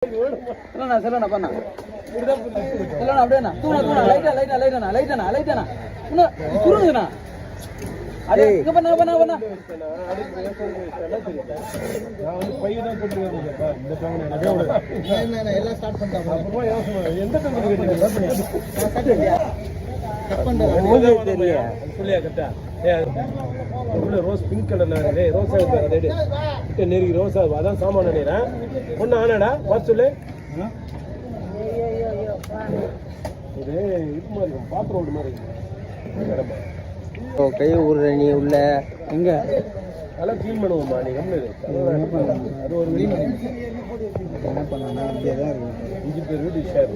சொல்லண்ணா பண்ணா சொல்லண்ணா அப்படியேண்ணா தூணா லைட்டாண்ணா இன்னும் சுருங்குண்ணா அடே இங்க பண்ணா எல்லாம் ஸ்டார்ட் பண்ணிட்டாங்க ரோஸ் பிங்க் கலர்ல ரோஸ் கிட்ட நெருங்கி ரோஸ் அதான் சாமான் நினைக்கிறேன் ஒண்ணு ஆனாடா பார்த்து சொல்லு இது இது மாதிரி பாத்திரம் ரோடு மாதிரி கை ஊர்ற நீ உள்ள எங்க அதெல்லாம் க்ளீன் பண்ணுவோம்மா நீ அது ஒரு என்ன பண்ணா அப்படியே தான் இருக்கும் 5 பேர் வீட்டு ஷேர்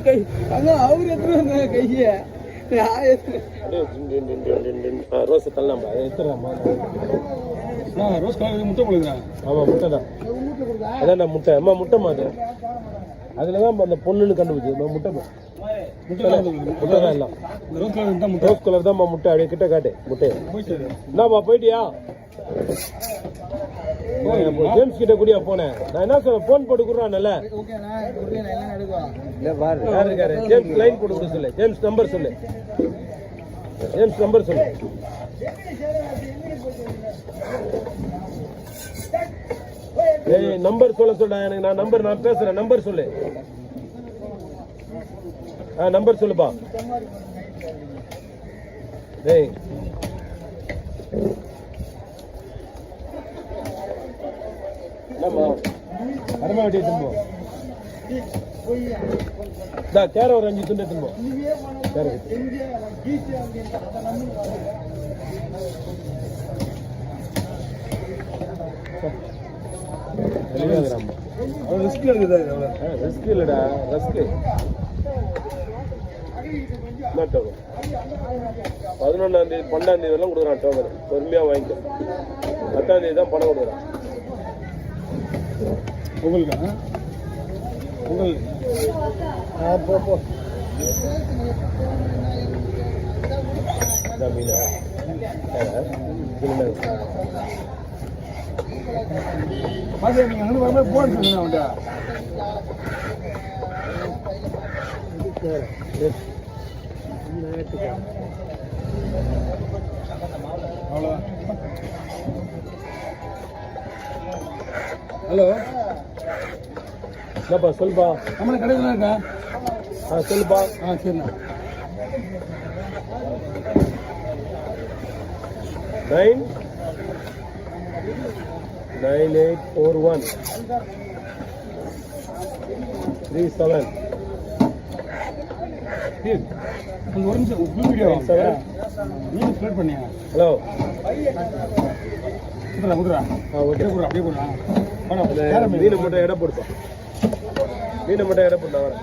கை அதான் அவரு எடுத்துட்டு வந்தாங்க கையை ரோஸ் தள்ளலாமா அதை எடுத்துடலாமா ரோஸ் கலர் முட்டை கொடுக்குறேன் ஆமாம் முட்டை தான் அதான் முட்டை அம்மா முட்டைமா அது அதில் தான் அந்த பொண்ணுன்னு கண்டுபிடிச்சு முட்டை முட்டை தான் எல்லாம் ரோஸ் கலர் தான்மா முட்டை அப்படியே கிட்ட காட்டு முட்டையை என்னப்பா போயிட்டியா ஜேம்ஸ் கிட்ட கூடியா போனேன் நான் என்ன சொல்ல போன் போட்டு கொடுறான்ல யார் இருக்காரு ஜேம்ஸ் லைன் போட்டு கொடு சொல்லு ஜேம்ஸ் நம்பர் சொல்லு ஏய் நம்பர் சொல்ல எனக்கு நான் பேசுறேன் நம்பர் சொல்லு நம்பர் சொல்லுப்பா ஏய் அரமா வெட்டி திரும்ப கேர ஒரு 5 துண்டு திரும்ப ரிஸ்க் இருக்குதா ரிஸ்க் இல்லடா ரிஸ்க் 11ஆம் தேதி 12ஆம் தேதி எல்லாம் கொடுக்குறான் டோக்கன் பொறுமையா வாங்கிக்க 10ஆம் தேதி தான் பணம் கொடுக்குறான் உங்களுக்கு போ மீனா நீங்க அங்கே வரும்போது போன் சொல்லுங்க அவ்வளோ ஹலோ என்னப்பா சொல்லுப்பா நம்மள கடையில் இருக்கா சொல்லுப்பா சரிண்ணா 9841 37 ஒரு நிமிஷம் வீடியோ நீங்க ஸ்ப்ரெட் பண்ணியா ஹலோ குடுறா ஓகே குடுறா அப்படியே குடுறா மீன் மட்டும் எடை போடுப்பா மீன் மட்டும் எடை போட்டா வர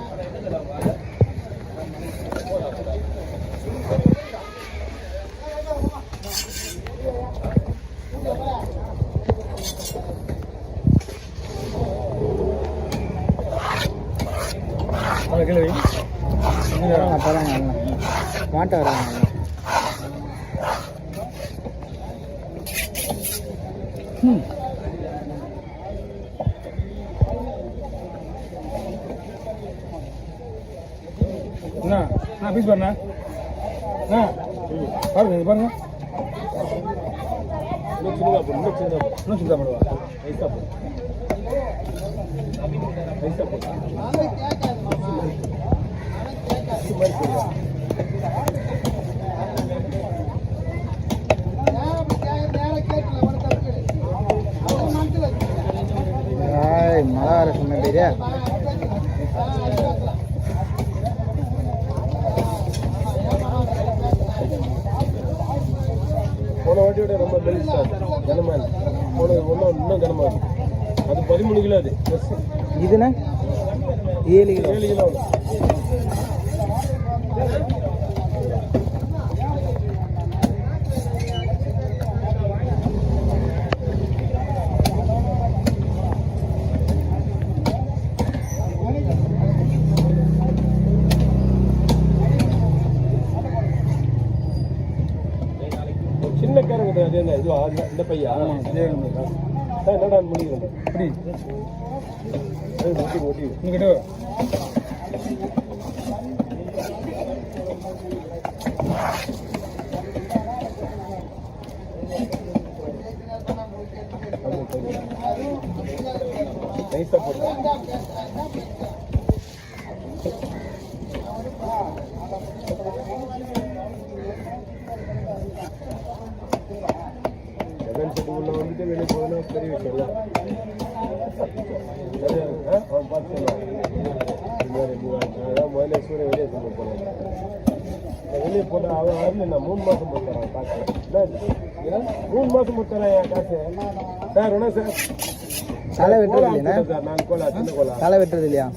கிளவி மாட்ட வராங்க என்ன பீஸ் பாருண்ணா பாருங்க இன்னும் சின்னதா போடுவா ஐசா மழை வர சொன்னீங்க போன வாட்டியோட ரொம்ப பெருசா கனமா போன இன்னும் கனமா அது 13 கிலோ அது இதுனா 7 கிலோ சின்ன கேரட் அது என்ன இதுவா இந்த பையா சார் என்னடா முடிக்கிறேன் அப்படி ஓட்டி ஓட்டி இங்கிட்ட நைஸா போட்டு உள்ள வந்துட்டு வெளியே போகணும் பெரிய விஷயம் அவன் பார்த்து அதான் முதல்ல சூரிய வெளியே கொண்டு போனேன் வெளியே போட்டேன் அவன் வரல நான் 3 மாதம் போட்டுறேன் காசு 3 மாதம் போட்டுறேன் என் காசு சார் என்ன சார் தலை வெட்டுறது இல்லையா சார் நான் கோலா சின்ன கோலா தலை வெட்டுறது இல்லையா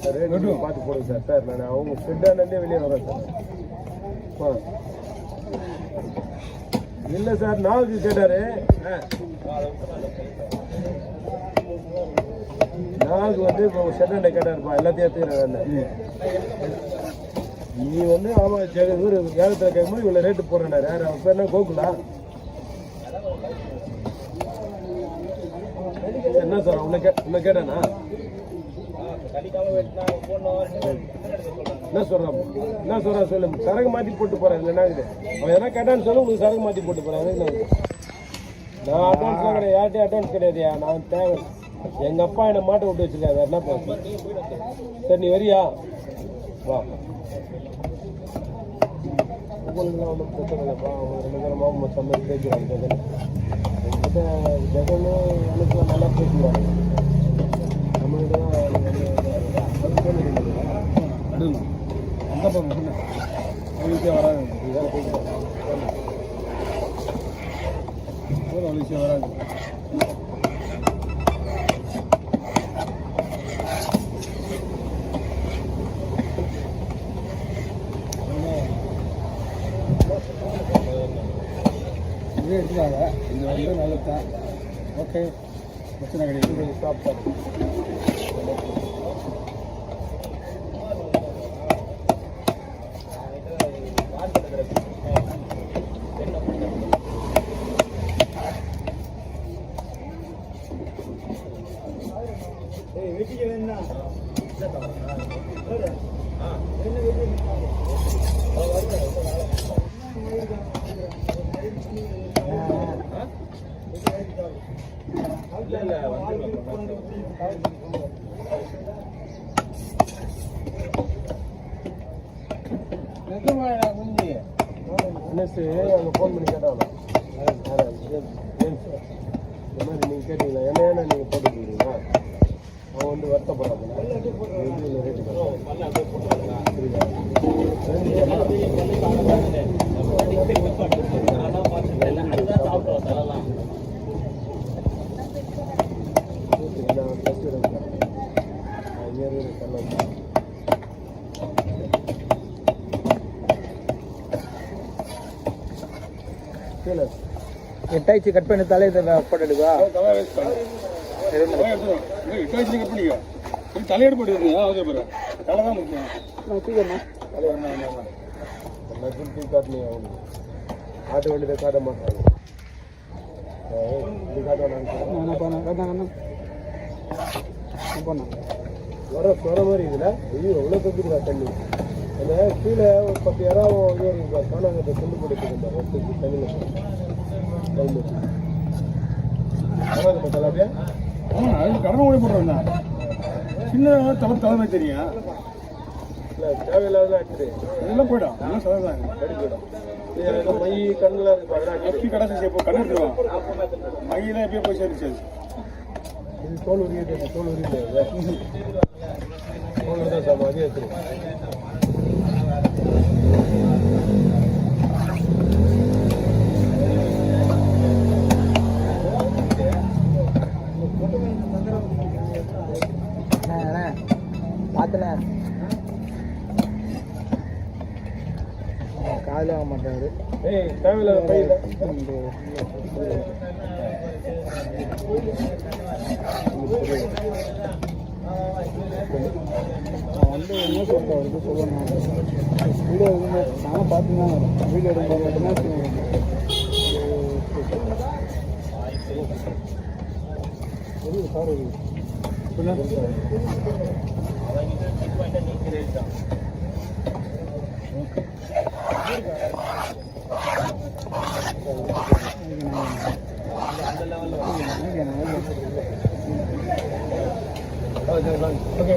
பார்த்து போடுங்க சார் சார் நான் அவங்க ஸ்டெட்டானே வெளியே வரேன் சார் இல்லை சார் நாவுக்கு கேட்டாரு நாவுக்கு வந்து இப்போ ஷெட்டண்டை கேட்டாருப்பா எல்லாத்தையும் எடுத்துக்கிறேன் நீ வந்து ஆமா இவர் ஏலத்தில் கேட்கும்போது இவ்வளோ ரேட்டு போடுறேன் யார் அவன் பேர் என்ன கோகுலா என்ன சார் உன்னை கேட்டானா என்ன சொல்றான் சொல்லு சரகு மாற்றி போட்டு போறேன் இல்லை என்ன அவன் எதனா கேட்டான்னு சொல்லு உங்களுக்கு சரகு மாற்றி போட்டு போறேன் நான் அட்வான்ஸ் கிடையாது யார்ட்டையும் அட்வான்ஸ் கிடையாதுயா நான் தேவை எங்க அப்பா என்னை மாட்டை விட்டு வச்சிருக்காரு என்ன பேச சரி நீ வரியா வா உங்களுக்குலாம் ஒன்றும் பிரச்சனை இல்லைப்பா அவங்க 2 பேரும் மாமா சம்மதி பேசுவாங்க ஜெகனும் எனக்குலாம் நல்லா பேசுவாங்க நம்மளுக்கு தான் அவளுக்கே வராது இதான் பேசுவாங்க அவளுக்கே வராது இதே எடுத்துக்காங்க இந்த வந்து நல்லது தான் ஓகே பிரச்சனை கிடையாது சாப்பிட்டா அவங்க ஃபோன் பண்ணி கேட்டாங்க இந்த மாதிரி நீங்கள் கேட்டீங்களா என்ன நீங்கள் போட்டுக்கிறீங்களா அவன் வந்து வருத்தப்படுறாங்க ரேட்டு எட்டாயிடுச்சு கட் பண்ணி தலையை போட்டு எடுக்கா தலையெடு போட்டு தலை தான் முக்கியம் காட்ட வேண்டியதை காட்ட மாட்டாங்க வர மாதிரி இதுல ஐயோ எவ்வளோ தந்துருக்கா தண்ணி அந்த கீழே ஒரு 10 யாராவது காணாங்க கொண்டு போட்டு தண்ணியில் கடமை ஓடி போடுறேன் சின்ன தலைமை தெரியும் இல்லை தேவையில்லாத இதெல்லாம் போயிடும் அதெல்லாம் செலவுதான் போயிடும் மை கண்ணில் எப்படி கடைசி இப்போ கண்ணு எடுத்துருவான் மையெல்லாம் எப்படியோ போய் சேர்ந்துச்சு இது தோல் உரியுது தோல் தான் சார் அதே எடுத்துருவோம் காலையில் ஆக மாட்டாரு தேவையில்லாத பையில வந்து என்ன சொல்கிறேன் வந்து சொல்லணும் வீடியோ எதுவுமே நானும் பார்த்துதான் வரும் வீடியோ எடுக்கும்போது மட்டும்தான் ஓகே